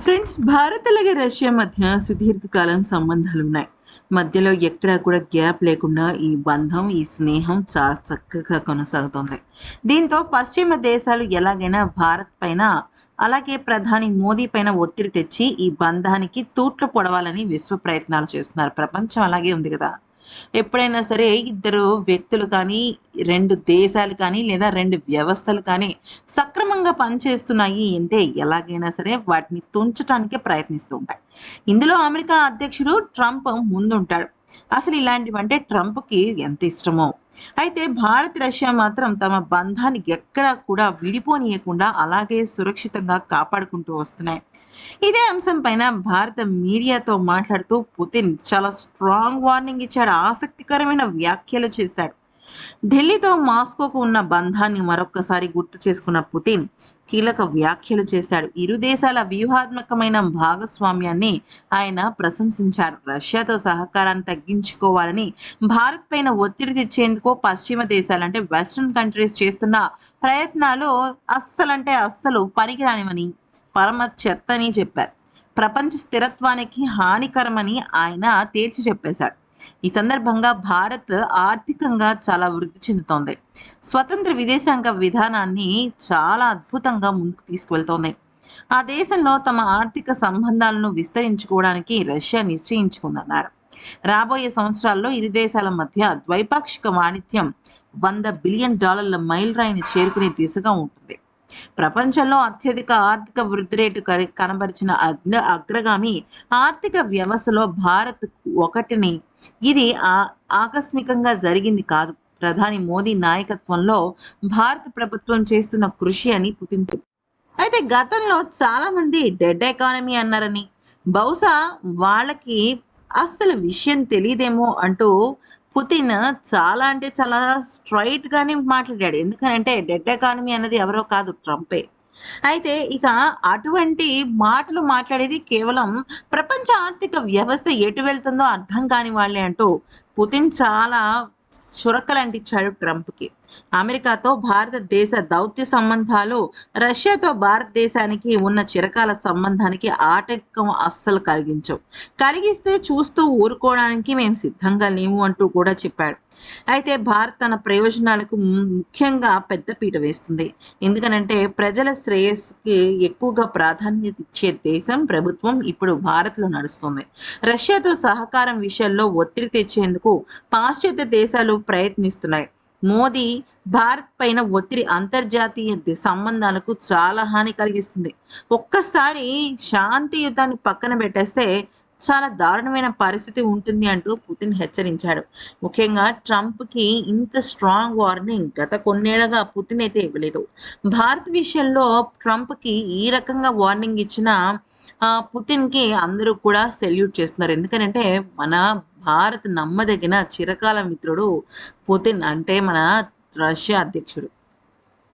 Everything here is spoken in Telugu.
ఫ్రెండ్స్, భారత్ అలాగే రష్యా మధ్య సుదీర్ఘకాలం సంబంధాలున్నాయి. మధ్యలో ఎక్కడా కూడా గ్యాప్ లేకుండా ఈ బంధం, ఈ స్నేహం చాలా చక్కగా కొనసాగుతోంది. దీంతో పశ్చిమ దేశాలు ఎలాగైనా భారత్ పైన, అలాగే ప్రధాని మోదీ పైన ఒత్తిడి తెచ్చి ఈ బంధానికి తూట్లు పొడవాలని విశ్వ ప్రయత్నాలు చేస్తున్నారు. ప్రపంచం అలాగే ఉంది కదా! ఎప్పుడైనా సరే ఇద్దరు వ్యక్తులు కానీ, 2 దేశాలు కానీ, లేదా 2 వ్యవస్థలు కానీ సక్రమంగా పనిచేస్తున్నాయి అంటే ఎలాగైనా సరే వాటిని తుంచటానికే ప్రయత్నిస్తూ ఉంటాయి. ఇందులో అమెరికా అధ్యక్షుడు ట్రంప్ ముందుంటాడు. అసలు ఇలాంటివంటే ట్రంప్‌కి ఎంత ఇష్టమో. అయితే భారత్, రష్యా మాత్రం తమ బంధాన్ని ఎక్కడా కూడా విడిపోనీయకుండా అలాగే సురక్షితంగా కాపాడుకుంటూ వస్తున్నాయి. ఇదే అంశం పైన భారత మీడియాతో మాట్లాడుతూ పుతిన్ చాలా స్ట్రాంగ్ వార్నింగ్ ఇచ్చాడు. ఆసక్తికరమైన వ్యాఖ్యలు చేశాడు. ఢిల్లీతో మాస్కోకు ఉన్న బంధాన్ని మరొక్కసారి గుర్తు చేసుకున్న పుతిన్ కీలక వ్యాఖ్యలు చేశాడు. ఇరు దేశాల వ్యూహాత్మకమైన భాగస్వామ్యాన్ని ఆయన ప్రశంసించారు. రష్యాతో సహకారాన్ని తగ్గించుకోవాలని భారత్ పైన ఒత్తిడి తెచ్చేందుకు పశ్చిమ దేశాలు అంటే వెస్ట్రన్ కంట్రీస్ చేస్తున్న ప్రయత్నాలు అస్సలు పనికిరానివని, పరమ చెత్తని చెప్పారు. ప్రపంచ స్థిరత్వానికి హానికరమని ఆయన తేల్చి చెప్పేశాడు. ఈ సందర్భంగా భారత్ ఆర్థికంగా చాలా వృద్ధి చెందుతోంది. స్వతంత్ర విదేశాంగ విధానాన్ని చాలా అద్భుతంగా ముందుకు తీసుకువెళ్తోంది. ఆ దేశంలో తమ ఆర్థిక సంబంధాలను విస్తరించుకోవడానికి రష్యా నిశ్చయించుకుందన్నారు. రాబోయే సంవత్సరాల్లో ఇరు దేశాల మధ్య ద్వైపాక్షిక వాణిజ్యం $100 బిలియన్ మైలురాయిని చేరుకునే దిశగా ఉంటుంది. ప్రపంచంలో అత్యధిక ఆర్థిక వృద్ధి రేటు కనబరిచిన అగ్రగామి ఆర్థిక వ్యవస్థలో భారత్ ఒకటిని. ఇది ఆకస్మికంగా జరిగింది కాదు. ప్రధాని మోదీ నాయకత్వంలో భారత ప్రభుత్వం చేస్తున్న కృషి అని పుతిన్ చెప్పారు. అయితే గతంలో చాలా మంది డెడ్ ఎకానమీ అన్నారని, బహుశా వాళ్ళకి అస్సలు విషయం తెలియదేమో అంటూ పుతిన్ చాలా అంటే చాలా స్ట్రైట్ గానే మాట్లాడాడు. ఎందుకనంటే డెడ్ ఎకానమీ అన్నది ఎవరో కాదు, ట్రంపే. అయితే ఇక అటువంటి మాటలు మాట్లాడేది కేవలం ప్రపంచ ఆర్థిక వ్యవస్థ ఎటు వెళ్తుందో అర్థం కాని వాళ్ళే అంటూ పుతిన్ చాలా చురకలంటించాడు ట్రంప్‌కి. అమెరికాతో భారతదేశ దౌత్య సంబంధాలు రష్యాతో భారతదేశానికి ఉన్న చిరకాల సంబంధానికి ఆటంకం అస్సలు కలిగించవు. కలిగిస్తే చూస్తూ ఊరుకోవడానికి మేము సిద్ధంగా లేము అంటూ కూడా చెప్పాడు. అయితే భారత్ తన ప్రయోజనాలకు ముఖ్యంగా పెద్దపీట వేస్తుంది. ఎందుకనంటే ప్రజల శ్రేయస్సుకి ఎక్కువగా ప్రాధాన్యత ఇచ్చే దేశం, ప్రభుత్వం ఇప్పుడు భారత్‌లో నడుస్తుంది. రష్యాతో సహకారం విషయంలో ఒత్తిడి తెచ్చేందుకు పాశ్చాత్య దేశాలు ప్రయత్నిస్తున్నాయి. మోదీ భారత్ పైన ఒత్తిడి అంతర్జాతీయ సంబంధాలకు చాలా హాని కలిగిస్తుంది. ఒక్కసారి శాంతియుతాన్ని పక్కన పెట్టేస్తే చాలా దారుణమైన పరిస్థితి ఉంటుంది అంటూ పుతిన్ హెచ్చరించాడు. ముఖ్యంగా ట్రంప్‌కి ఇంత స్ట్రాంగ్ వార్నింగ్ గత కొన్నేళ్లుగా పుతిన్ అయితే ఇవ్వలేదు. భారత్ విషయంలో ట్రంప్‌కి ఈ రకంగా వార్నింగ్ ఇచ్చిన పుతిన్‌కి అందరూ కూడా సెల్యూట్ చేస్తున్నారు. ఎందుకనంటే మన భారత్ నమ్మదగిన చిరకాల మిత్రుడు పుతిన్ అంటే మన రష్యా అధ్యక్షుడు.